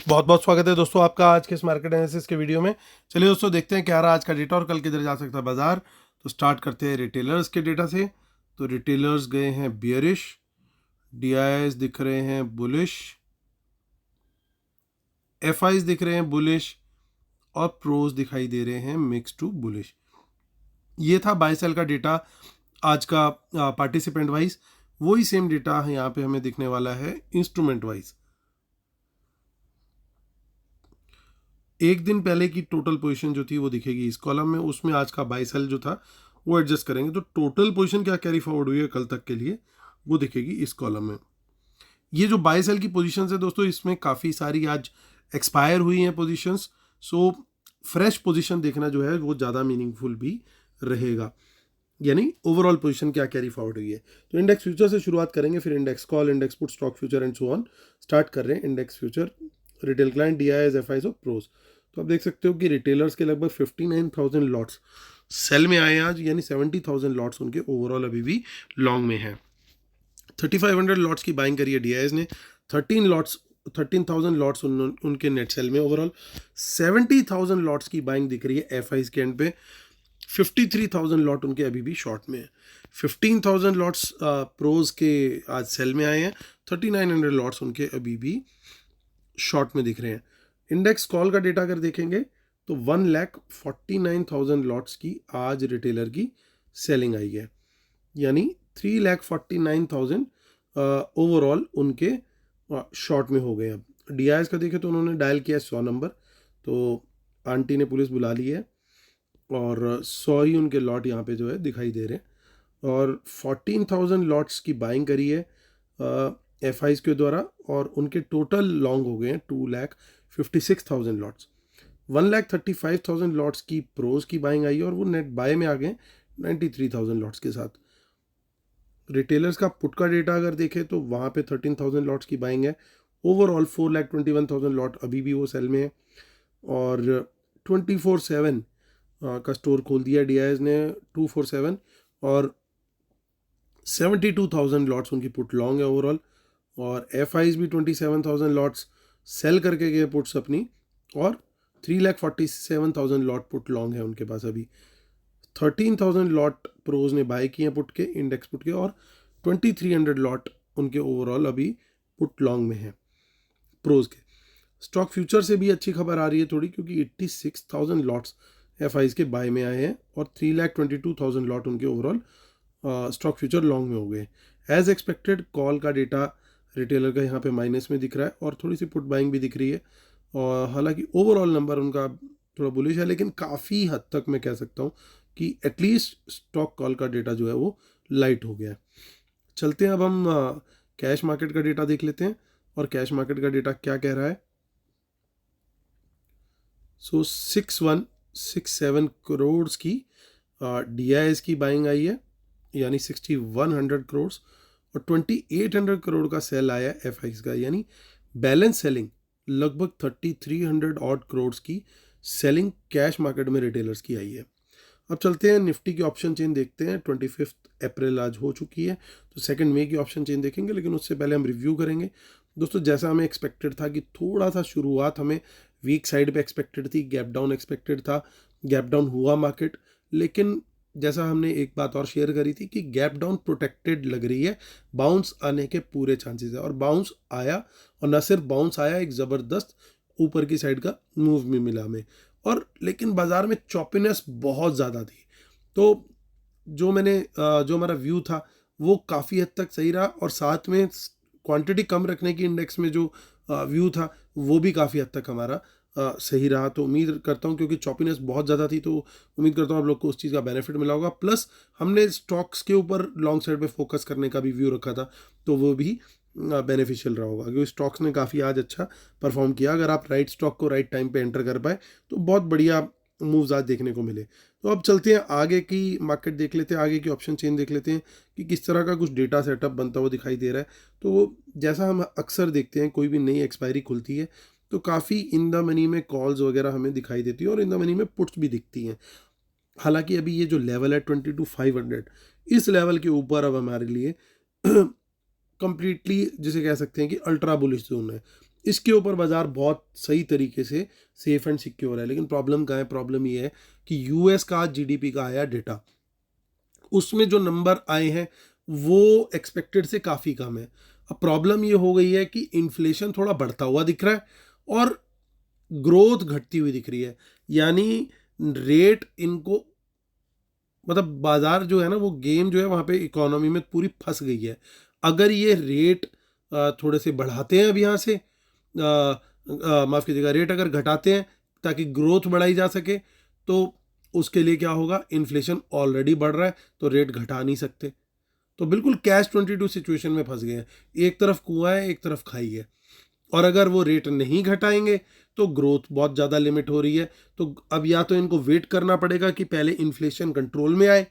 बहुत बहुत स्वागत है दोस्तों आपका आज के इस मार्केट एनालिसिस के वीडियो में। चलिए दोस्तों देखते हैं क्या रहा आज का डेटा और कल किधर जा सकता है बाजार। तो स्टार्ट करते हैं रिटेलर्स के डेटा से। तो रिटेलर्स गए हैं बियरिश, डीआईएस दिख रहे हैं बुलिश, एफआईज दिख रहे हैं बुलिश और प्रोज दिखाई दे रहे हैं मिक्स टू बुलिश। ये था बाय सेल का डेटा आज का पार्टिसिपेंट वाइज। वही सेम डेटा यहाँ पे हमें दिखने वाला है इंस्ट्रूमेंट वाइज। एक दिन पहले की टोटल पोजीशन जो थी वो दिखेगी इस कॉलम में, उसमें आज का बाय सेल जो था वो एडजस्ट करेंगे तो टोटल पोजीशन क्या कैरी फॉरवर्ड हुई है कल तक के लिए वो दिखेगी इस कॉलम में। ये जो बाय सेल की पोजीशंस है दोस्तों, इसमें काफ़ी सारी आज एक्सपायर हुई हैं पोजीशंस, सो फ्रेश पोजीशन देखना जो है वो ज़्यादा मीनिंगफुल भी रहेगा, यानी ओवरऑल पोजीशन क्या कैरी फॉरवर्ड हुई है। तो इंडेक्स फ्यूचर से शुरुआत करेंगे, फिर index call, index put, stock future and so on. Start कर रहे हैं index future, retail client, DIIs, FIIs और प्रोज। तो आप देख सकते हो कि रिटेलर्स के लगभग 59,000 लॉट्स सेल में आए हैं आज, यानी 70,000 लॉट्स उनके ओवरऑल अभी भी लॉन्ग में है। 3500 लॉट्स की बाइंग करी है डीआईएस ने, 13,000 लॉट्स उनके नेट सेल में ओवरऑल। 70,000 लॉट्स की बाइंग दिख रही है एफआईज के एंड पे। 53,000 लॉट उनके अभी भी शॉर्ट में है। 15,000 लॉट्स प्रोज के आज सेल में आए हैं, 3900 लॉट्स उनके अभी भी शॉर्ट में दिख रहे हैं। इंडेक्स कॉल का डेटा अगर देखेंगे तो 1,49,000 लॉट्स की आज रिटेलर की सेलिंग आई है, यानी 3,49,000 ओवरऑल उनके शॉर्ट में हो गए। अब डीआईएस का देखें तो उन्होंने डायल किया 100 नंबर, तो आंटी ने पुलिस बुला ली है और 100 ही उनके लॉट यहाँ पे जो है दिखाई दे रहे हैं। और 14,000 लॉट्स की बाइंग करी है एफआईज के द्वारा और उनके टोटल लॉन्ग हो गए हैं 2,56,000 लॉट्स। 1,35,000 लॉट्स की प्रोज की बाइंग आई है और वो नेट बाय में आ गए 93,000 लॉट्स के साथ। रिटेलर्स का पुट का डेटा अगर देखें तो वहाँ पे 13,000 लॉट्स की बाइंग है। ओवरऑल 4,21,000 लॉट अभी भी वो सेल में है और 24/7 का स्टोर खोल दिया डीआईएस ने 247 और 72,000 लॉट्स उनकी पुट लॉन्ग है ओवरऑल। और एफआईज भी 27,000 लॉट्स सेल करके गए पुट्स अपनी और 3,47,000 लॉट पुट लॉन्ग है उनके पास अभी। 13,000 लॉट प्रोज ने बाय किए पुट के, इंडेक्स पुट के, और 2,300 लॉट उनके ओवरऑल अभी पुट लॉन्ग में है प्रोज के। स्टॉक फ्यूचर से भी अच्छी खबर आ रही है थोड़ी, क्योंकि 86,000 लॉट्स एफआईज के बाय में आए हैं और 3,22,000 लॉट उनके ओवरऑल स्टॉक फ्यूचर लॉन्ग में हो गए। एज एक्सपेक्टेड कॉल का डेटा रिटेलर का यहाँ पे माइनस में दिख रहा है और थोड़ी सी पुट बाइंग भी दिख रही है, और हालांकि ओवरऑल नंबर उनका थोड़ा बुलिश है, लेकिन काफ़ी हद तक मैं कह सकता हूँ कि एटलीस्ट स्टॉक कॉल का डेटा जो है वो लाइट हो गया है। चलते हैं अब हम कैश मार्केट का डेटा देख लेते हैं और कैश मार्केट का डेटा क्या कह रहा है। 6,167 करोड़ की डीआईएस की बाइंग आई है, यानी 6,100 करोड़, और 2,800 करोड़ का सेल आया एफआईज का, यानी बैलेंस सेलिंग लगभग 3,300 ऑड करोड़ की सेलिंग कैश मार्केट में रिटेलर्स की आई है। अब चलते हैं निफ्टी की ऑप्शन चेन देखते हैं। 25 अप्रैल आज हो चुकी है, तो 2 मई की ऑप्शन चेन देखेंगे, लेकिन उससे पहले हम रिव्यू करेंगे। दोस्तों जैसा हमें एक्सपेक्टेड था कि थोड़ा सा शुरुआत हमें वीक साइड पे एक्सपेक्टेड थी, गैप डाउन एक्सपेक्टेड था, गैप डाउन हुआ मार्केट, लेकिन जैसा हमने एक बात और शेयर करी थी कि गैप डाउन प्रोटेक्टेड लग रही है, बाउंस आने के पूरे चांसेस है, और बाउंस आया, और न सिर्फ बाउंस आया, एक ज़बरदस्त ऊपर की साइड का मूव भी मिला हमें। और लेकिन बाजार में चॉपिनेस बहुत ज़्यादा थी, तो जो हमारा व्यू था वो काफ़ी हद तक सही रहा, और साथ में क्वांटिटी कम रखने की इंडेक्स में जो व्यू था वो भी काफ़ी हद तक हमारा सही रहा। तो उम्मीद करता हूँ, क्योंकि चॉपिनेस बहुत ज़्यादा थी, तो उम्मीद करता हूँ आप लोग को उस चीज़ का बेनिफिट मिला होगा। प्लस हमने स्टॉक्स के ऊपर लॉन्ग साइड पे फोकस करने का भी व्यू रखा था, तो वो भी बेनिफिशियल रहा होगा, क्योंकि स्टॉक्स ने काफ़ी आज अच्छा परफॉर्म किया। अगर आप राइट स्टॉक को राइट टाइम पे एंटर कर पाए तो बहुत बढ़िया मूव्स आज देखने को मिले। तो अब चलते हैं आगे की मार्केट देख लेते हैं, आगे की ऑप्शन चेन देख लेते हैं कि किस तरह का कुछ डेटा सेटअप बनता हुआ दिखाई दे रहा है। तो जैसा हम अक्सर देखते हैं, कोई भी नई एक्सपायरी खुलती है तो काफ़ी इन द मनी में कॉल्स वगैरह हमें दिखाई देती है और इन द मनी में पुट्स भी दिखती हैं। हालांकि अभी ये जो लेवल है 22,500, इस लेवल के ऊपर अब हमारे लिए कंप्लीटली जिसे कह सकते हैं कि अल्ट्रा बुलिश जोन है। इसके ऊपर बाजार बहुत सही तरीके से सेफ एंड सिक्योर है। लेकिन प्रॉब्लम कहाँ है? प्रॉब्लम ये है कि यूएस का आज जीडीपी का आया डेटा, उसमें जो नंबर आए हैं वो एक्सपेक्टेड से काफ़ी कम है। अब प्रॉब्लम ये हो गई है कि इन्फ्लेशन थोड़ा बढ़ता हुआ दिख रहा है और ग्रोथ घटती हुई दिख रही है। यानी रेट इनको, मतलब बाजार जो है ना, वो गेम जो है वहाँ पे इकोनॉमी में पूरी फंस गई है। अगर ये रेट थोड़े से बढ़ाते हैं अब यहाँ से, माफ़ कीजिएगा, रेट अगर घटाते हैं ताकि ग्रोथ बढ़ाई जा सके, तो उसके लिए क्या होगा? इन्फ्लेशन ऑलरेडी बढ़ रहा है तो रेट घटा नहीं सकते। तो बिल्कुल कैश 22 सिचुएशन में फंस गए हैं। एक तरफ कुआं है, एक तरफ खाई है। और अगर वो रेट नहीं घटाएंगे तो ग्रोथ बहुत ज़्यादा लिमिट हो रही है। तो अब या तो इनको वेट करना पड़ेगा कि पहले इन्फ्लेशन कंट्रोल में आए,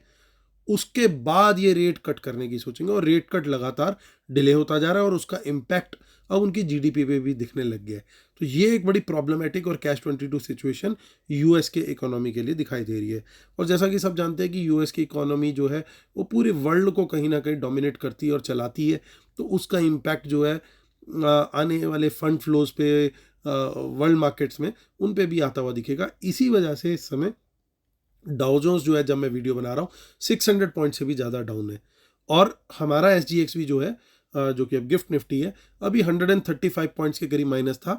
उसके बाद ये रेट कट करने की सोचेंगे। और रेट कट लगातार डिले होता जा रहा है और उसका इम्पैक्ट अब उनकी जीडीपी पे भी दिखने लग गया है। तो ये एक बड़ी प्रॉब्लमेटिक और कैश 22 सिचुएशन यूएस के इकोनॉमी के लिए दिखाई दे रही है। और जैसा कि सब जानते हैं कि यूएस की इकोनॉमी जो है वो पूरे वर्ल्ड को कहीं ना कहीं डोमिनेट करती है और चलाती है। तो उसका इम्पैक्ट जो है आने वाले फंड फ्लोज पे वर्ल्ड मार्केट्स में उन पे भी आता हुआ दिखेगा। इसी वजह से इस समय डाउ जोन्स जो है, जब मैं वीडियो बना रहा हूँ, 600 पॉइंट से भी ज़्यादा डाउन है। और हमारा SGX भी जो है, जो कि अब गिफ्ट निफ्टी है, अभी 135 पॉइंट्स के करीब माइनस था।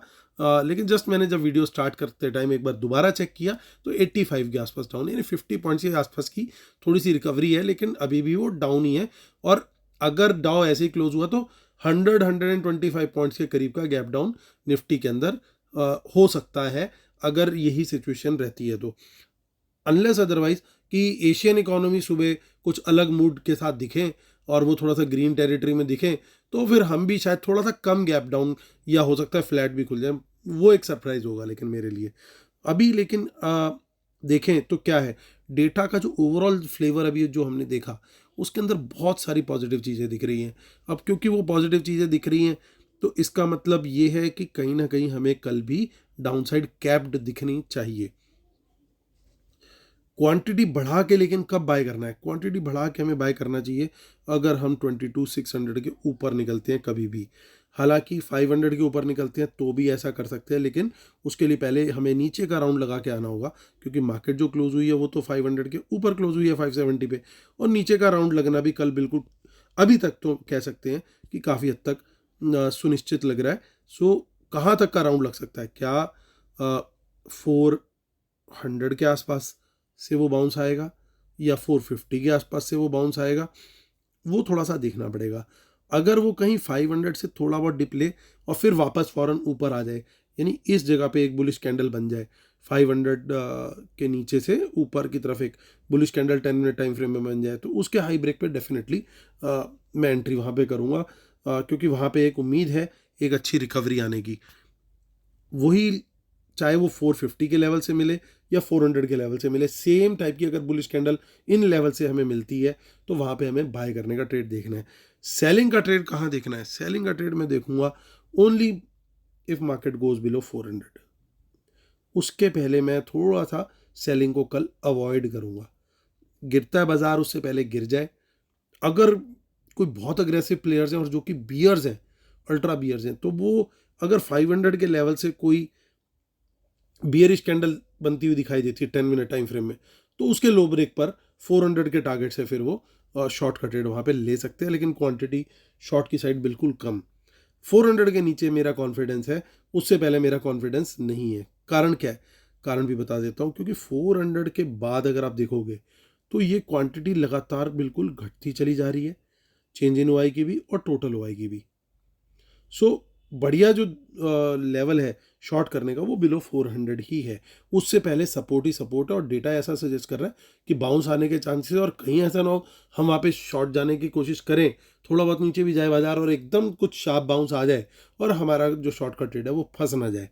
लेकिन जस्ट मैंने जब वीडियो स्टार्ट करते टाइम एक बार दोबारा चेक किया तो 85 के आसपास डाउन, यानी 50 पॉइंट्स के आसपास की थोड़ी सी रिकवरी है, लेकिन अभी भी वो डाउन ही है। और अगर डाउ ऐसे ही क्लोज हुआ तो 125 पॉइंट्स के करीब का गैप डाउन निफ्टी के अंदर हो सकता है, अगर यही सिचुएशन रहती है तो। अनलेस अदरवाइज कि एशियन इकोनॉमी सुबह कुछ अलग मूड के साथ दिखें और वो थोड़ा सा ग्रीन टेरिटरी में दिखें, तो फिर हम भी शायद थोड़ा सा कम गैप डाउन, या हो सकता है फ्लैट भी खुल जाए। वो एक सरप्राइज होगा लेकिन मेरे लिए अभी। लेकिन देखें तो क्या है, डेटा का जो ओवरऑल फ्लेवर अभी जो हमने देखा, उसके अंदर बहुत सारी पॉजिटिव चीज़ें दिख रही हैं। अब क्योंकि वो पॉजिटिव चीज़ें दिख रही हैं तो इसका मतलब ये है कि कहीं ना कहीं हमें कल भी डाउनसाइड कैप्ड दिखनी चाहिए। क्वांटिटी बढ़ा के, लेकिन कब बाय करना है? क्वांटिटी बढ़ा के हमें बाय करना चाहिए अगर हम 22,600 के ऊपर निकलते हैं कभी भी। हालांकि 500 के ऊपर निकलते हैं तो भी ऐसा कर सकते हैं, लेकिन उसके लिए पहले हमें नीचे का राउंड लगा के आना होगा, क्योंकि मार्केट जो क्लोज हुई है वो तो 500 के ऊपर क्लोज हुई है 570 पे, और नीचे का राउंड लगना भी कल बिल्कुल अभी तक तो कह सकते हैं कि काफ़ी हद तक सुनिश्चित लग रहा है। सो कहाँ तक का राउंड लग सकता है? क्या 400 के आसपास से वो बाउंस आएगा या 450 के आसपास से वो बाउंस आएगा? वो थोड़ा सा देखना पड़ेगा। अगर वो कहीं 500 से थोड़ा बहुत डिप ले और फिर वापस फौरन ऊपर आ जाए, यानी इस जगह पे एक बुलिश कैंडल बन जाए, 500 के नीचे से ऊपर की तरफ एक bullish candle 10 minute time frame में बन जाए, तो उसके हाई ब्रेक पे डेफिनेटली मैं एंट्री वहाँ पे करूँगा, क्योंकि वहाँ पे एक उम्मीद है एक अच्छी रिकवरी आने की। वही चाहे वो 450 के लेवल से मिले या 400 के लेवल से मिले, सेम टाइप की अगर बुलिश कैंडल इन लेवल से हमें मिलती है तो वहाँ पे हमें बाय करने का ट्रेड देखना है। सेलिंग का ट्रेड कहाँ देखना है? सेलिंग का ट्रेड मैं देखूंगा only if market goes below 400। उसके पहले मैं थोड़ा सा सेलिंग को कल अवॉइड करूंगा। गिरता है बाजार, उससे पहले गिर जाए। अगर कोई बहुत अग्रेसिव प्लेयर्स हैं और जो कि बियर्स हैं, अल्ट्रा बियर्स हैं, तो वो अगर 500 के लेवल से कोई बियरिश कैंडल बनती हुई दिखाई देती है 10 मिनट टाइम फ्रेम में, तो उसके लो ब्रेक पर 400 के टारगेट से फिर वो शॉर्ट का ट्रेड वहाँ पे ले सकते हैं, लेकिन क्वांटिटी शॉर्ट की साइड बिल्कुल कम। 400 के नीचे मेरा कॉन्फिडेंस है, उससे पहले मेरा कॉन्फिडेंस नहीं है। कारण क्या है? कारण भी बता देता हूँ। क्योंकि 400 के बाद अगर आप देखोगे तो ये क्वांटिटी लगातार बिल्कुल घटती चली जा रही है, चेंज इन ओआई की भी और टोटल ओआई की भी। सो बढ़िया जो लेवल है शॉर्ट करने का वो बिलो 400 ही है। उससे पहले सपोर्ट ही सपोर्ट है, और डेटा ऐसा सजेस्ट कर रहा है कि बाउंस आने के चांसेस, और कहीं ऐसा ना हो हम वहाँ पे शॉर्ट जाने की कोशिश करें, थोड़ा बहुत नीचे भी जाए बाजार और एकदम कुछ शार्प बाउंस आ जाए और हमारा जो शॉर्ट का ट्रेड है वो फंस ना जाए।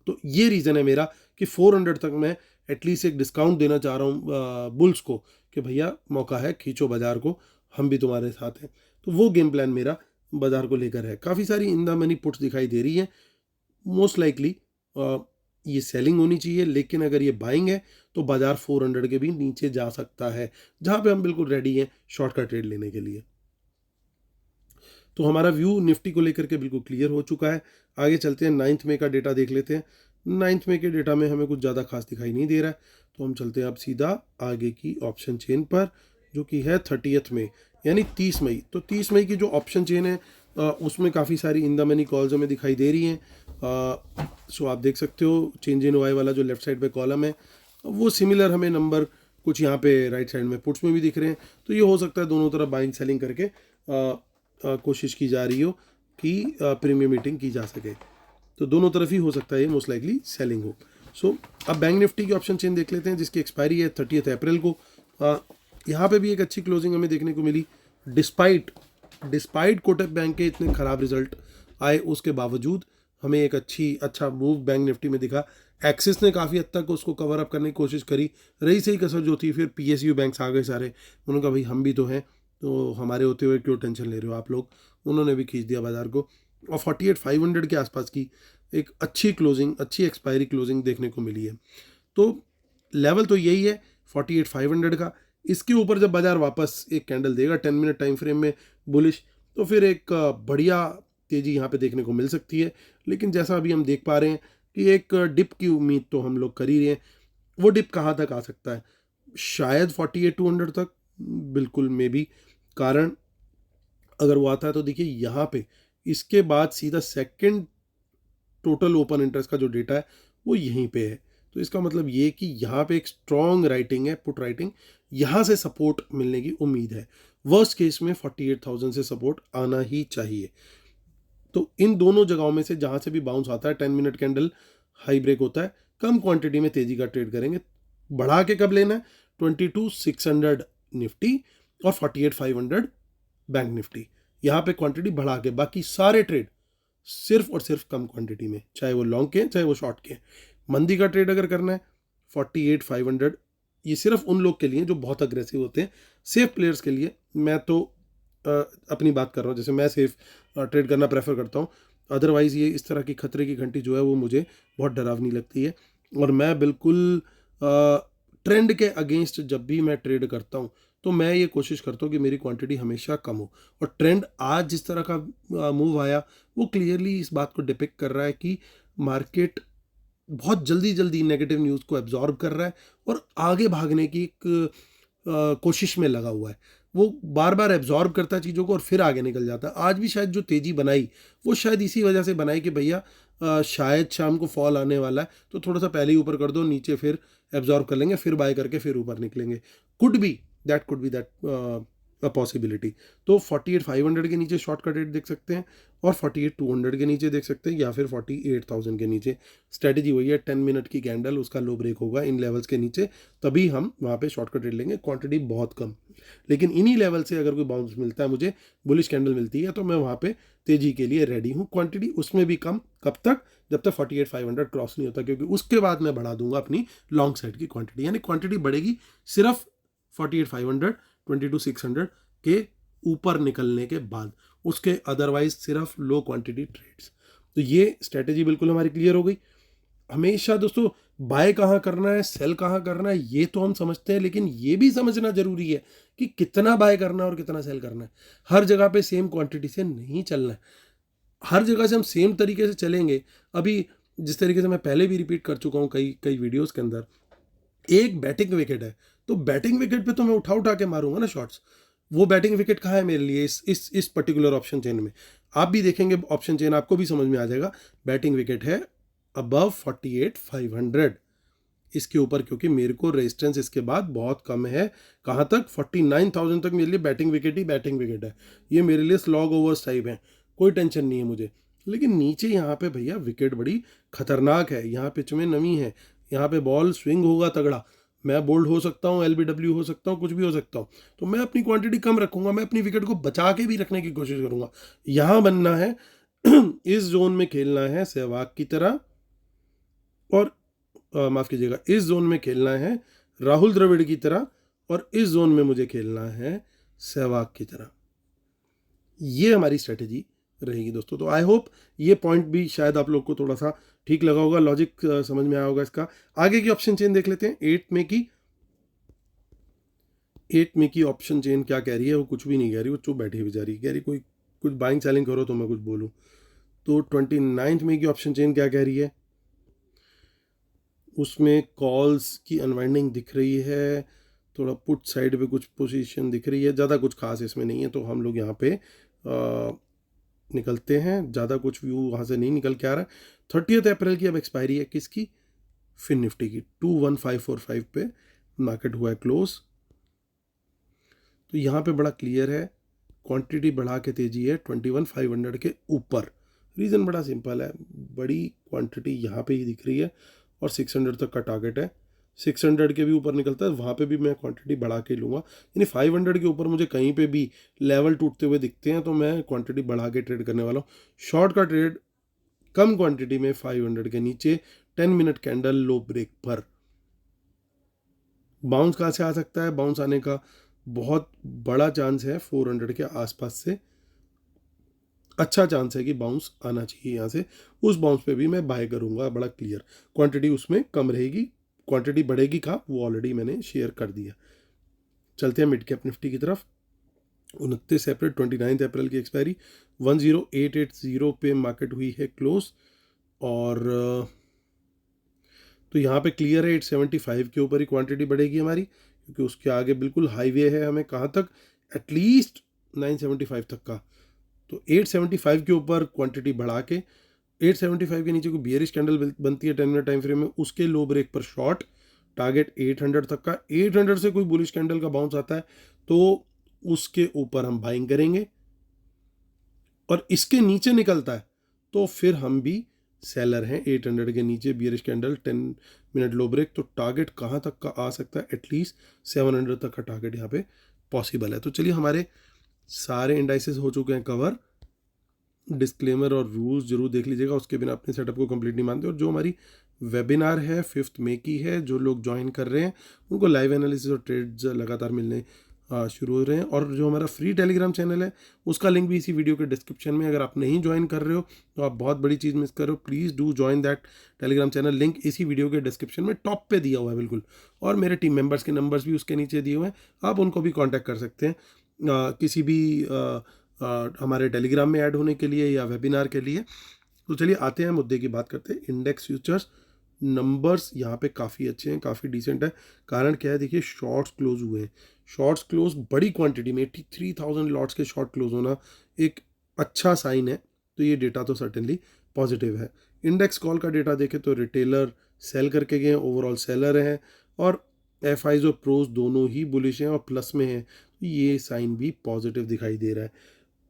तो ये रीज़न है मेरा कि 400 तक मैं एटलीस्ट एक डिस्काउंट देना चाह रहा हूँ बुल्स को, कि भैया मौका है, खींचो बाजार को, हम भी तुम्हारे साथ हैं। तो वो गेम प्लान मेरा बाजार को लेकर है। काफ़ी सारी इन द मनी पुट्स दिखाई दे रही हैं। मोस्ट लाइकली ये सेलिंग होनी चाहिए, लेकिन अगर ये बाइंग है तो बाजार 400 के भी नीचे जा सकता है, जहाँ पे हम बिल्कुल रेडी हैं शॉर्ट का ट्रेड लेने के लिए। तो हमारा व्यू निफ्टी को लेकर के बिल्कुल क्लियर हो चुका है। आगे चलते हैं, 9 मई का डेटा देख लेते हैं। 9 मई के डेटा में हमें कुछ ज़्यादा खास दिखाई नहीं दे रहा है, तो हम चलते हैं अब सीधा आगे की ऑप्शन चेन पर, जो कि है 30 मई यानी 30 मई। तो 30 मई की जो ऑप्शन चेन है उसमें काफ़ी सारी इन द मनी कॉल्स हमें दिखाई दे रही हैं। सो आप देख सकते हो चेंज इन वाई वाला जो लेफ्ट साइड पे कॉलम है वो सिमिलर हमें नंबर कुछ यहाँ पे राइट साइड में पुट्स में भी दिख रहे हैं। तो ये हो सकता है दोनों तरफ बाइंग सेलिंग करके कोशिश की जा रही हो कि प्रीमियम मीटिंग की जा सके। तो दोनों तरफ ही हो सकता है ये मोस्ट लाइकली सेलिंग हो। सो अब बैंक निफ्टी की ऑप्शन चेन देख लेते हैं जिसकी एक्सपायरी है 30 अप्रैल को। यहाँ पे भी एक अच्छी क्लोजिंग हमें देखने को मिली, डिस्पाइट कोटक बैंक के इतने ख़राब रिजल्ट आए उसके बावजूद हमें एक अच्छा मूव बैंक निफ्टी में दिखा। एक्सिस ने काफ़ी हद तक उसको कवर अप करने की कोशिश करी, रही सही कसर जो थी। फिर PSU बैंक्स आ गए सारे, उन्होंने कहा भाई हम भी तो हैं, तो हमारे होते हुए क्यों टेंशन ले रहे हो आप लोग, उन्होंने भी खींच दिया बाजार को। और 48,500 के आसपास की एक अच्छी क्लोजिंग, अच्छी एक्सपायरी क्लोजिंग देखने को मिली है। तो लेवल तो यही है 48,500 का। इसके ऊपर जब बाजार वापस एक कैंडल देगा 10 मिनट टाइम फ्रेम में बुलिश, तो फिर एक बढ़िया तेज़ी यहाँ पे देखने को मिल सकती है। लेकिन जैसा अभी हम देख पा रहे हैं कि एक डिप की उम्मीद तो हम लोग कर ही रहे हैं। वो डिप कहाँ तक आ सकता है, शायद 48,200 तक, बिल्कुल मे बी। कारण अगर वो आता है तो देखिए यहाँ पे इसके बाद सीधा सेकंड टोटल ओपन इंटरेस्ट का जो डेटा है वो यहीं पे है। तो इसका मतलब ये कि यहाँ पे एक स्ट्रॉन्ग राइटिंग है, पुट राइटिंग, यहाँ से सपोर्ट मिलने की उम्मीद है। वर्स्ट केस में 48,000 से सपोर्ट आना ही चाहिए। तो इन दोनों जगहों में से जहाँ से भी बाउंस आता है 10 मिनट कैंडल हाई ब्रेक होता है, कम क्वांटिटी में तेज़ी का ट्रेड करेंगे। बढ़ा के कब लेना है, 22,600 निफ्टी और 48,500 बैंक निफ्टी। यहाँ पे क्वांटिटी बढ़ा के, बाकी सारे ट्रेड सिर्फ और सिर्फ कम क्वांटिटी में, चाहे वो लॉन्ग के चाहे वो शॉर्ट के। मंदी का ट्रेड अगर करना है 48,500, ये सिर्फ उन लोग के लिए जो बहुत अग्रेसिव होते हैं, सेफ प्लेयर्स के लिए। मैं तो अपनी बात कर रहा हूँ, जैसे मैं सेफ ट्रेड करना प्रेफर करता हूँ। अदरवाइज़ ये इस तरह की खतरे की घंटी जो है वो मुझे बहुत डरावनी लगती है, और मैं बिल्कुल ट्रेंड के अगेंस्ट जब भी मैं ट्रेड करता हूँ तो मैं ये कोशिश करता हूँ कि मेरी क्वांटिटी हमेशा कम हो। और ट्रेंड आज जिस तरह का मूव आया वो क्लियरली इस बात को डिपिक्ट कर रहा है कि मार्केट बहुत जल्दी नेगेटिव न्यूज़ को एब्जॉर्ब कर रहा है और आगे भागने की एक कोशिश में लगा हुआ है। वो बार बार एब्जॉर्ब करता है चीज़ों को और फिर आगे निकल जाता है। आज भी शायद जो तेज़ी बनाई वो शायद इसी वजह से बनाई कि भैया शायद शाम को फॉल आने वाला है, तो थोड़ा सा पहले ही ऊपर कर दो, नीचे फिर एब्जॉर्ब कर लेंगे, फिर बाय करके फिर ऊपर निकलेंगे। Could be that possibility. तो 48,500 के नीचे शॉर्ट का रेट देख सकते हैं, और 48,200 के नीचे देख सकते हैं, या फिर 48,000 के नीचे। स्ट्रैटेजी वही है, 10 मिनट की कैंडल, उसका लो ब्रेक होगा इन लेवल्स के नीचे, तभी हम वहाँ पे शॉर्ट का ट्रेड लेंगे। क्वांटिटी बहुत कम, लेकिन इन्हीं लेवल से अगर कोई बाउंस मिलता है, मुझे बुलिश कैंडल मिलती है, तो मैं वहाँ पे तेजी के लिए रेडी हूँ। क्वांटिटी उसमें भी कम, कब तक, जब तक 48,500 क्रॉस नहीं होता, क्योंकि उसके बाद मैं बढ़ा दूंगा अपनी लॉन्ग साइड की क्वांटिटी। यानी क्वांटिटी बढ़ेगी सिर्फ 48,500 22,600 के ऊपर निकलने के बाद, उसके अदरवाइज सिर्फ लो क्वांटिटी ट्रेड्स। तो ये स्ट्रेटेजी बिल्कुल हमारी क्लियर हो गई। हमेशा दोस्तों बाय कहाँ करना है, सेल कहाँ करना है, ये तो हम समझते हैं, लेकिन ये भी समझना जरूरी है कि कितना बाय करना है और कितना सेल करना है। हर जगह पे सेम क्वांटिटी से नहीं चलना है। हर जगह से हम सेम तरीके से चलेंगे, अभी जिस तरीके से मैं पहले भी रिपीट कर चुका हूँ कई वीडियोस के अंदर, एक बैटिंग विकेट है, तो बैटिंग विकेट पे तो मैं उठा के मारूंगा ना शॉट्स। वो बैटिंग विकेट कहाँ है मेरे लिए, इस पर्टिकुलर ऑप्शन चेन में। आप भी देखेंगे ऑप्शन चेन, आपको भी समझ में आ जाएगा। बैटिंग विकेट है अबव 48,500, इसके ऊपर, क्योंकि मेरे को रेजिस्टेंस इसके बाद बहुत कम है। कहाँ तक, 49,000 तक मेरे लिए बैटिंग विकेट ही बैटिंग विकेट है। ये मेरे लिए स्लॉग ओवर्स टाइप है, कोई टेंशन नहीं है मुझे। लेकिन नीचे यहाँ पे भैया विकेट बड़ी खतरनाक है, यहाँ पिच में नमी है, यहाँ पे बॉल स्विंग होगा तगड़ा, मैं बोल्ड हो सकता हूँ, LBW हो सकता हूँ, कुछ भी हो सकता हूँ। तो मैं अपनी क्वांटिटी कम रखूंगा, मैं अपनी विकेट को बचा के भी रखने की कोशिश करूंगा। यहाँ बनना है इस जोन में खेलना है सहवाग की तरह, और माफ़ कीजिएगा, इस जोन में खेलना है राहुल द्रविड़ की तरह, और इस जोन में मुझे खेलना है सहवाग की तरह। ये हमारी स्ट्रेटेजी रहेगी दोस्तों। तो आई होप ये पॉइंट भी शायद आप लोग को थोड़ा सा ठीक लगा होगा, लॉजिक समझ में आया होगा इसका। आगे की ऑप्शन चेन देख लेते हैं। 8 मई की ऑप्शन चेन क्या कह रही है, वो कुछ भी नहीं कह रही, वो चुप बैठी हुई जा रही है, कह रही कोई कुछ बाइंग सेलिंग करो तो मैं कुछ बोलूँ। तो 29 मई की ऑप्शन चेन क्या कह रही है, उसमें कॉल्स की अनवाइंडिंग दिख रही है, थोड़ा पुट साइड पे कुछ पोजीशन दिख रही है, ज़्यादा कुछ खास इसमें नहीं है, तो हम लोग यहाँ पे निकलते हैं। ज़्यादा कुछ व्यू वहाँ से नहीं निकल के आ रहा है। 30 अप्रैल की अब एक्सपायरी है किसकी, फिन निफ्टी की। 21545 पे मार्केट हुआ है क्लोज। तो यहाँ पे बड़ा क्लियर है, क्वांटिटी बढ़ा के तेजी है 21,500 के ऊपर। रीज़न बड़ा सिंपल है, बड़ी क्वांटिटी यहाँ पे ही दिख रही है और 600 तक का टारगेट है। 600 के भी ऊपर निकलता है, वहाँ पे भी मैं क्वांटिटी बढ़ा के लूँगा। यानी 500 के ऊपर मुझे कहीं पे भी लेवल टूटते हुए दिखते हैं तो मैं क्वांटिटी बढ़ा के ट्रेड करने वाला हूँ। शॉर्ट का ट्रेड कम क्वांटिटी में 500 के नीचे 10 मिनट कैंडल लो ब्रेक पर। बाउंस कहाँ से आ सकता है, बाउंस आने का बहुत बड़ा चांस है 400 के आसपास से। अच्छा चांस है कि बाउंस आना चाहिए यहाँ से, उस बाउंस पे भी मैं बाय करूँगा, बड़ा क्लियर। क्वांटिटी उसमें कम रहेगी, क्वांटिटी बढ़ेगी कहाँ, वो ऑलरेडी मैंने शेयर कर दिया। चलते हैं मिड कैप निफ्टी की तरफ। 29 अप्रैल 29 अप्रैल की एक्सपायरी 10880 पे मार्केट हुई है क्लोज। और तो यहाँ पे क्लियर है 875 के ऊपर ही क्वांटिटी बढ़ेगी हमारी, क्योंकि उसके आगे बिल्कुल हाईवे है हमें कहाँ तक, एटलीस्ट 975 तक का। तो 875 के ऊपर क्वांटिटी बढ़ा के 875 के नीचे कोई बियरिश कैंडल बनती है 10 मिनट टाइम फ्रेम में, उसके लो ब्रेक पर शॉर्ट, टारगेट 800 तक का। 800 से कोई बुलिश कैंडल का बाउंस आता है तो उसके ऊपर हम बाइंग करेंगे, और इसके नीचे निकलता है तो फिर हम भी सेलर हैं। 800 के नीचे bearish candle 10 minute low break, तो टारगेट कहाँ तक का आ सकता है, एटलीस्ट 700 तक का टारगेट यहाँ पे पॉसिबल है। तो चलिए, हमारे सारे इंडाइसेस हो चुके हैं कवर। डिस्क्लेमर और रूल्स जरूर देख लीजिएगा, उसके बिना अपने सेटअप को कंप्लीट नहीं मानते। और जो हमारी वेबिनार है 5 मई की है, जो लोग ज्वाइन कर रहे हैं उनको लाइव एनालिसिस और ट्रेड्स लगातार मिलने शुरू हो रहे हैं। और जो हमारा फ्री टेलीग्राम चैनल है उसका लिंक भी इसी वीडियो के डिस्क्रिप्शन में। अगर आप नहीं ज्वाइन कर रहे हो तो आप बहुत बड़ी चीज़ मिस कर रहे हो। Please do join that Telegram channel, link इसी वीडियो के डिस्क्रिप्शन में टॉप पे दिया हुआ है बिल्कुल। और मेरे टीम मेंबर्स के नंबर्स भी उसके नीचे दिए हुए हैं, आप उनको भी कॉन्टैक्ट कर सकते हैं किसी भी हमारे टेलीग्राम में ऐड होने के लिए या वेबिनार के लिए। तो चलिए आते हैं मुद्दे की बात करते हैं। इंडेक्स फ्यूचर्स नंबर्स यहाँ पे काफ़ी अच्छे हैं, काफ़ी डिसेंट है। कारण क्या है, देखिए शॉर्ट्स क्लोज हुए हैं। शॉर्ट्स क्लोज बड़ी क्वांटिटी में 83,000 लॉट्स के शॉर्ट क्लोज होना एक अच्छा साइन है, तो ये डेटा तो सर्टेनली पॉजिटिव है। इंडेक्स कॉल का डेटा देखें तो रिटेलर सेल करके गए हैं, ओवरऑल सेलर हैं, और एफ आईज और प्रोज दोनों ही बुलिश हैं और प्लस में हैं, तो ये साइन भी पॉजिटिव दिखाई दे रहा है।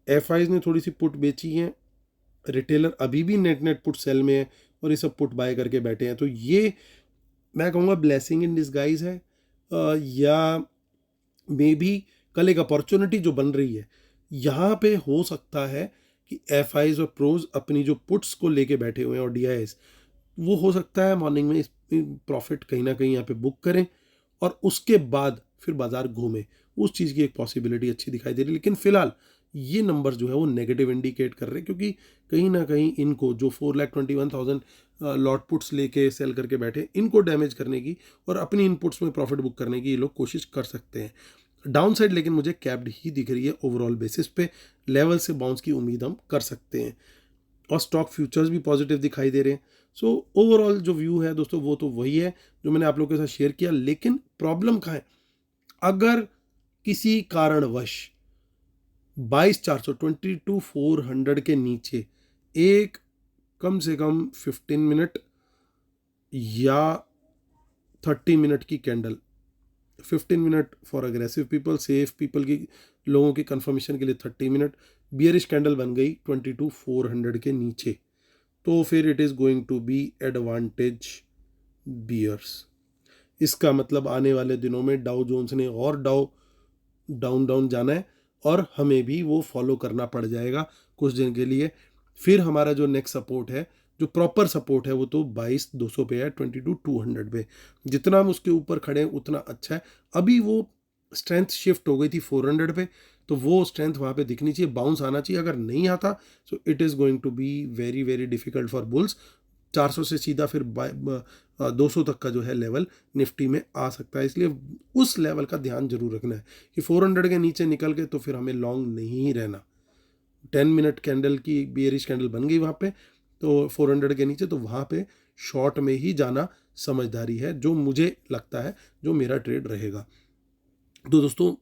एफ आईज ने थोड़ी सी पुट बेची हैं, रिटेलर अभी भी नेट पुट सेल में है, और ये सब पुट बाय करके बैठे हैं। तो ये मैं कहूँगा ब्लेसिंग इन डिस्गाइज है, या मे बी कल एक अपॉर्चुनिटी जो बन रही है यहाँ पे हो सकता है कि एफ आईज और प्रोज अपनी जो पुट्स को लेके बैठे हुए हैं और डी आई एस, वो हो सकता है मॉर्निंग में प्रॉफिट कहीं ना कहीं यहाँ पे बुक करें और उसके बाद फिर बाजार घूमे। उस चीज़ की एक पॉसिबिलिटी अच्छी दिखाई दे रही है। लेकिन फिलहाल ये नंबर जो है वो नेगेटिव इंडिकेट कर रहे हैं, क्योंकि कहीं ना कहीं इनको जो 4,21,000 लॉट पुट्स लेके सेल करके बैठे, इनको डैमेज करने की और अपनी इनपुट्स में प्रॉफिट बुक करने की ये लोग कोशिश कर सकते हैं। डाउन साइड लेकिन मुझे कैप्ड ही दिख रही है ओवरऑल बेसिस पे, लेवल से बाउंस की उम्मीद हम कर सकते हैं। और स्टॉक फ्यूचर्स भी पॉजिटिव दिखाई दे रहे हैं। सो ओवरऑल जो व्यू है दोस्तों वो तो वही है जो मैंने आप लोगों के साथ शेयर किया। लेकिन प्रॉब्लम कहाँ है, अगर किसी कारणवश 22,400 22,400 के नीचे एक कम से कम 15 मिनट या 30 मिनट की candle, 15 minute for aggressive people, safe people की लोगों की कंफर्मेशन के लिए 30 मिनट, बियरिश कैंडल बन गई 22,400 के नीचे, तो फिर it is going to be advantage bears. इसका मतलब आने वाले दिनों में डाउ जोन्स ने और डाउन जाना है, और हमें भी वो फॉलो करना पड़ जाएगा कुछ दिन के लिए। फिर हमारा जो नेक्स्ट सपोर्ट है, जो प्रॉपर सपोर्ट है, वो तो 22,200 पे है, 22,200 पे। जितना हम उसके ऊपर खड़े हैं उतना अच्छा है। अभी वो स्ट्रेंथ शिफ्ट हो गई थी 400 पे, तो वो स्ट्रेंथ वहाँ पे दिखनी चाहिए, बाउंस आना चाहिए। अगर नहीं आता so it is going to be very very difficult for bulls. 400 से सीधा फिर 200 तक का जो है लेवल निफ्टी में आ सकता है। इसलिए उस लेवल का ध्यान जरूर रखना है कि 400 के नीचे निकल के तो फिर हमें लॉन्ग नहीं रहना। 10 मिनट कैंडल की बियरिश कैंडल बन गई वहाँ पे तो 400 के नीचे, तो वहाँ पे शॉर्ट में ही जाना समझदारी है, जो मुझे लगता है जो मेरा ट्रेड रहेगा। तो दोस्तों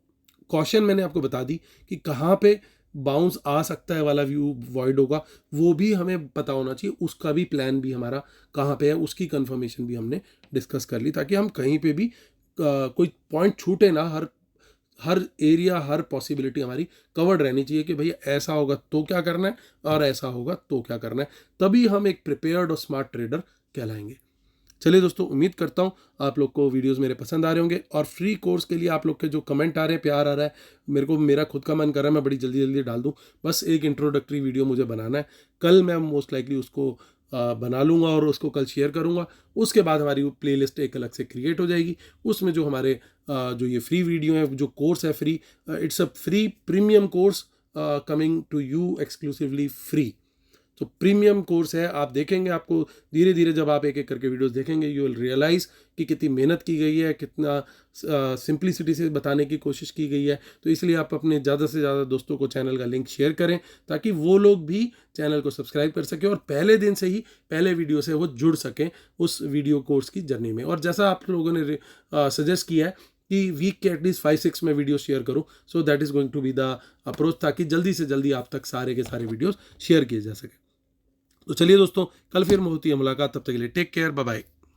कॉशन मैंने आपको बता दी कि कहाँ पे बाउंस आ सकता है वाला व्यू वॉइड होगा, वो भी हमें पता होना चाहिए, उसका भी प्लान भी हमारा कहाँ पे है, उसकी कंफर्मेशन भी हमने डिस्कस कर ली, ताकि हम कहीं पे भी कोई पॉइंट छूटे ना, हर हर एरिया हर पॉसिबिलिटी हमारी कवर्ड रहनी चाहिए कि भैया ऐसा होगा तो क्या करना है और ऐसा होगा तो क्या करना है, तभी हम एक प्रिपेयर्ड और स्मार्ट ट्रेडर कहलाएंगे। चलिए दोस्तों, उम्मीद करता हूँ आप लोग को वीडियोस मेरे पसंद आ रहे होंगे, और फ्री कोर्स के लिए आप लोग के जो कमेंट आ रहे हैं, प्यार आ रहा है, मेरा खुद का मन कर रहा है मैं बड़ी जल्दी जल्दी डाल दूँ। बस एक इंट्रोडक्टरी वीडियो मुझे बनाना है, कल मैं मोस्ट लाइकली उसको बना लूँगा और उसको कल शेयर करूँगा। उसके बाद हमारी प्लेलिस्ट एक अलग से क्रिएट हो जाएगी, उसमें जो हमारे जो ये फ्री वीडियो है, जो कोर्स है free, it's a free premium course coming to you exclusively free. तो प्रीमियम कोर्स है, आप देखेंगे, आपको धीरे धीरे जब आप एक एक करके वीडियोस देखेंगे, यू विल रियलाइज़ कि कितनी मेहनत की गई है, कितना सिंप्लिसिटी से बताने की कोशिश की गई है। तो इसलिए आप अपने ज़्यादा से ज़्यादा दोस्तों को चैनल का लिंक शेयर करें, ताकि वो लोग भी चैनल को सब्सक्राइब कर सकें और पहले दिन से ही पहले वीडियो से वो जुड़ सकें उस वीडियो कोर्स की जर्नी में। और जैसा आप लोगों ने सजेस्ट किया है कि वीक के एटलीस्ट 5-6 में वीडियो शेयर करूं, so that is going to be the approach, ताकि जल्दी से जल्दी आप तक सारे के सारे वीडियोस शेयर किए जा सके। तो चलिए दोस्तों, कल फिर होती है मुलाकात, तब तक के लिए टेक केयर, बाय बाय।